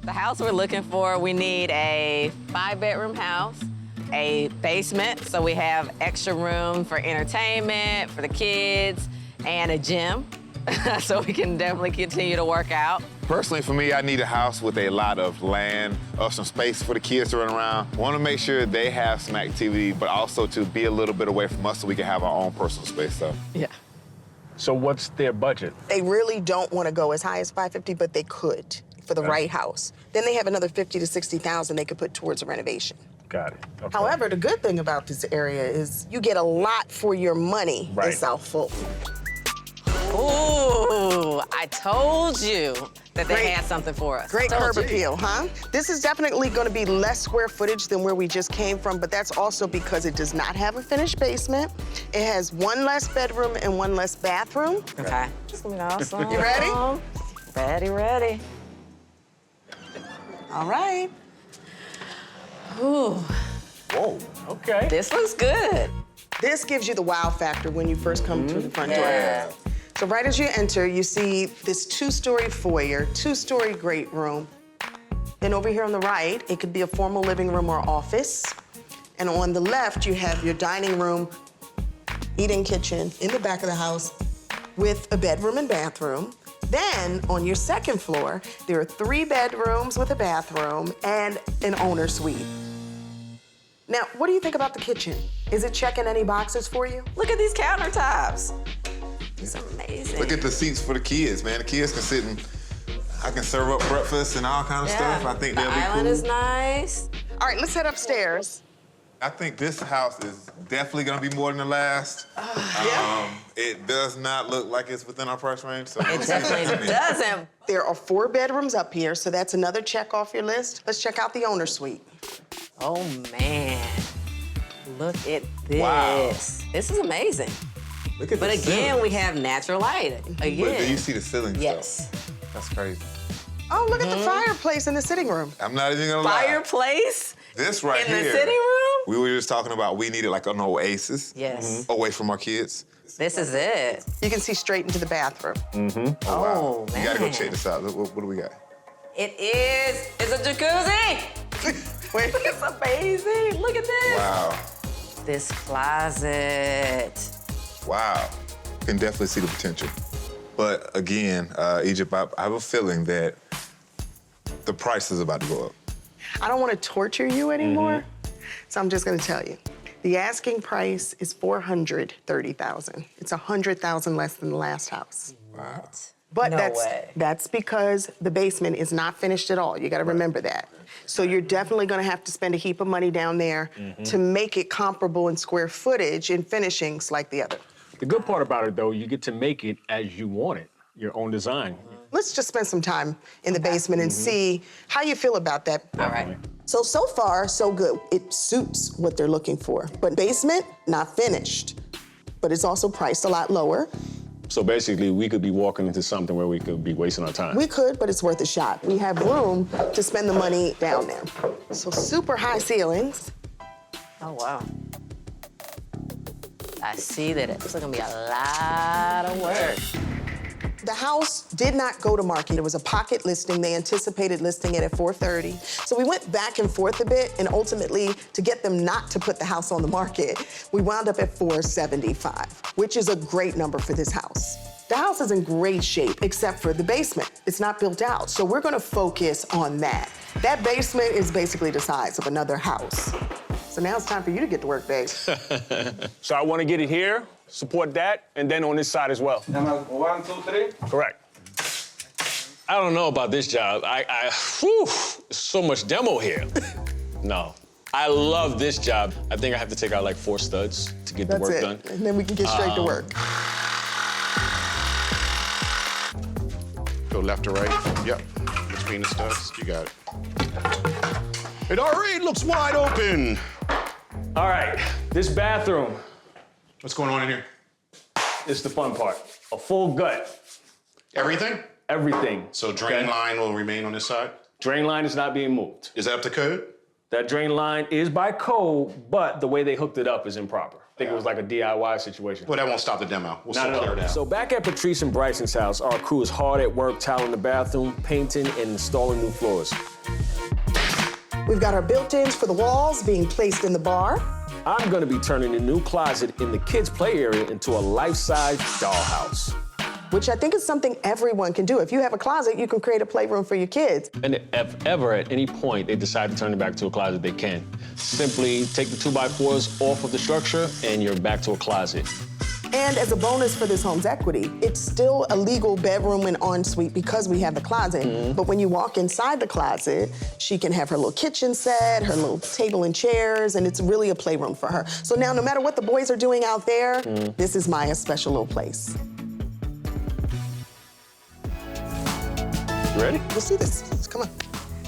The house we're looking for, we need a 5-bedroom house, a basement, so we have extra room for entertainment, for the kids, and a gym, so we can definitely continue to work out. Personally, for me, I need a house with a lot of land, some space for the kids to run around. Want to make sure they have some activity, but also to be a little bit away from us so we can have our own personal space, so. Yeah. So what's their budget? They really don't want to go as high as 550, but they could for the right house. Then they have another 50 to 60,000 they could put towards a renovation. Got it. Okay. However, the good thing about this area is you get a lot for your money in South Fulton. Ooh, I told you that they had something for us. Great curb appeal, huh? This is definitely going to be less square footage than where we just came from, but that's also because it does not have a finished basement. It has 1 less bedroom and 1 less bathroom. Okay. It's gonna be awesome. You ready? Ready, ready. All right. Ooh, Whoa, okay. this looks good. This gives you the wow factor when you first come through the front door. So right as you enter, you see this 2-story foyer, 2-story great room. Then over here on the right, it could be a formal living room or office. And on the left, you have your dining room, eat-in kitchen in the back of the house with a bedroom and bathroom. Then on your second floor, there are 3 bedrooms with a bathroom and an owner suite. Now, what do you think about the kitchen? Is it checking any boxes for you? Look at these countertops. It's amazing. Look at the seats for the kids, man. The kids can sit and I can serve up breakfast and all kind of stuff. I think they'll be cool. The island is nice. All right, let's head upstairs. I think this house is definitely gonna be more than the last. It does not look like it's within our price range, so. It definitely doesn't. There are 4 bedrooms up here, so that's another check off your list. Let's check out the owner suite. Oh, man. Look at this. Wow. This is amazing. Look at But the again, ceilings. we have natural lighting. Again. But do you see the ceilings, Yes. though? That's crazy. Oh, look at the fireplace in the sitting room. I'm not even gonna lie. Fireplace This right in here. the sitting room? We were just talking about we needed like an oasis. Yes. Away from our kids. This is it. You can see straight into the bathroom. Oh, man. You gotta go check this out. What do we got? It's a jacuzzi. Wait. It's amazing. Look at this. Wow. This closet. Wow. Can definitely see the potential. But again, Egypt, I have a feeling that the price is about to go up. I don't want to torture you anymore, so I'm just going to tell you. The asking price is $430,000. It's $100,000 less than the last house. Wow. But No way. that's because the basement is not finished at all. You got to remember that. So you're definitely going to have to spend a heap of money down there to make it comparable in square footage and finishings like the other. The good part about it, though, you get to make it as you want it, your own design. Let's just spend some time in the basement and see how you feel about that. All right. So far, so good. It suits what they're looking for. But basement, not finished. But it's also priced a lot lower. So basically, we could be walking into something where we could be wasting our time. We could, but it's worth a shot. We have room to spend the money down there. So super high ceilings. Oh, wow. I see that it's gonna be a lot of work. The house did not go to market. It was a pocket listing. They anticipated listing it at $430,000. So we went back and forth a bit, and ultimately, to get them not to put the house on the market, we wound up at $475,000, which is a great number for this house. The house is in great shape, except for the basement. It's not built out, so we're gonna focus on that. That basement is basically the size of another house. So now it's time for you to get to work, babe. So I want to get it here, support that, and then on this side as well. 1, 2, 3. Correct. I don't know about this job. Whew, so much demo here. No. I love this job. I think I have to take out like 4 studs to get the That's work it. done. And then we can get straight to work. Go left to right. Yep. Between the studs. You got it. It already looks wide open. All right, this bathroom What's going on in here? is the fun part. A full gut, Everything? everything. So drain Okay? line will remain on this side? Drain line is not being moved. Is that up to code? That drain line is by code, but the way they hooked it up is improper. I think it was like a DIY situation. Well, that won't stop the demo. We'll still clear it out. So back at Patrice and Bryson's house, our crew is hard at work tiling the bathroom, painting, and installing new floors. We've got our built-ins for the walls being placed in the bar. I'm gonna be turning the new closet in the kids' play area into a life-size dollhouse. Which I think is something everyone can do. If you have a closet, you can create a playroom for your kids. And if ever at any point they decide to turn it back to a closet, they can. Simply take the 2x4s off of the structure and you're back to a closet. And as a bonus for this home's equity, it's still a legal bedroom and ensuite because we have the closet. But when you walk inside the closet, she can have her little kitchen set, her little table and chairs, and it's really a playroom for her. So now no matter what the boys are doing out there, this is Maya's special little place. You ready? Let's do this. Let's come on.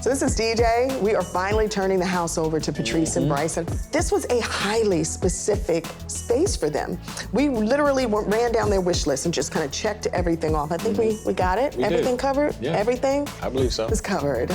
So this is DJ. We are finally turning the house over to Patrice and Bryson. This was a highly specific space for them. We literally ran down their wish list and just kind of checked everything off. I think we got it. We Everything did. covered? Yeah. Everything? I believe so. Is covered.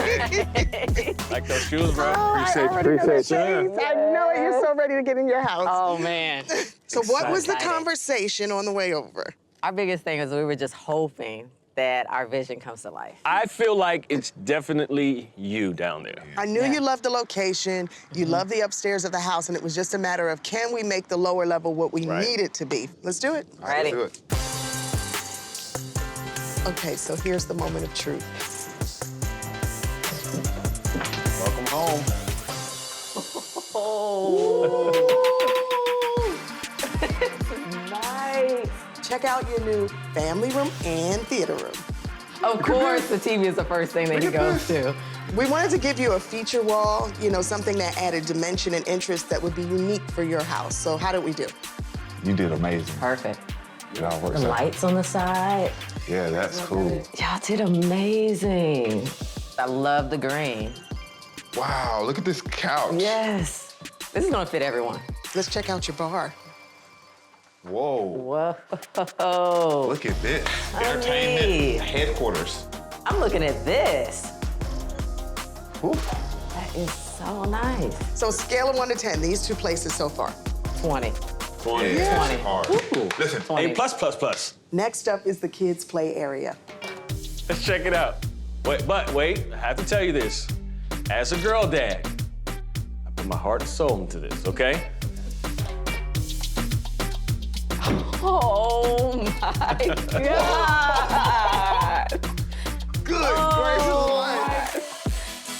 Like those shoes, bro. Appreciate you. I know it. You're so ready to get in your house. Oh, man. So what was the Excited. conversation on the way over? Our biggest thing is we were just hoping that our vision comes to life. I feel like it's definitely you down there. I knew Yeah. you loved the location, you loved the upstairs of the house, and it was just a matter of can we make the lower level what we need it to be? Let's do it. Ready? Let's do it. Okay, so here's the moment of truth. Welcome home. Nice. Check out your new family room and theater room. Of course, the TV is the first thing that he goes to. We wanted to give you a feature wall, you know, something that added dimension and interest that would be unique for your house. So how did we do? You did amazing. Perfect. It all works The out. lights on the side. Yeah, that's cool. Y'all did amazing. I love the green. Wow, look at this couch. Yes. This is gonna fit everyone. Let's check out your bar. Whoa, Whoa. look at this. Honey. Entertainment headquarters. I'm looking at this. Whew. That is so nice. So scale of 1 to 10, these two places so far. 20. 20. Yeah, 20. it's hard. Ooh. Listen, 20. A+++. Next up is the kids' play area. Let's check it out. Wait, I have to tell you this. As a girl dad, I put my heart and soul into this, okay? Oh my God. good gracious life.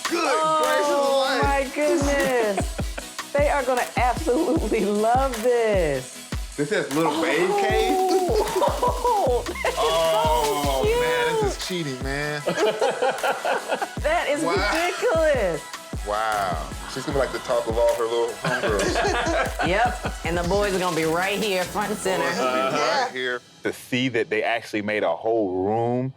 Good gracious Oh life. my goodness. They are gonna absolutely love this. This is little babe cave. Oh, that is Oh, so cute. man, this is cheating, man. That is Wow. ridiculous. Wow. She's gonna be like the talk of all her little homegirls. Yep, and the boys are gonna be right here, front and center. Right here. To see that they actually made a whole room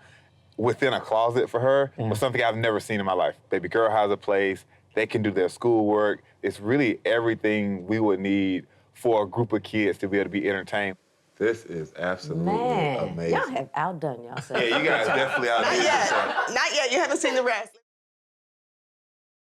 within a closet for her was something I've never seen in my life. Baby girl has a place. They can do their schoolwork. It's really everything we would need for a group of kids to be able to be entertained. This is absolutely Man, amazing. y'all have outdone yourself. Yeah, you guys definitely outdid yourself. Not yet, you haven't seen the rest.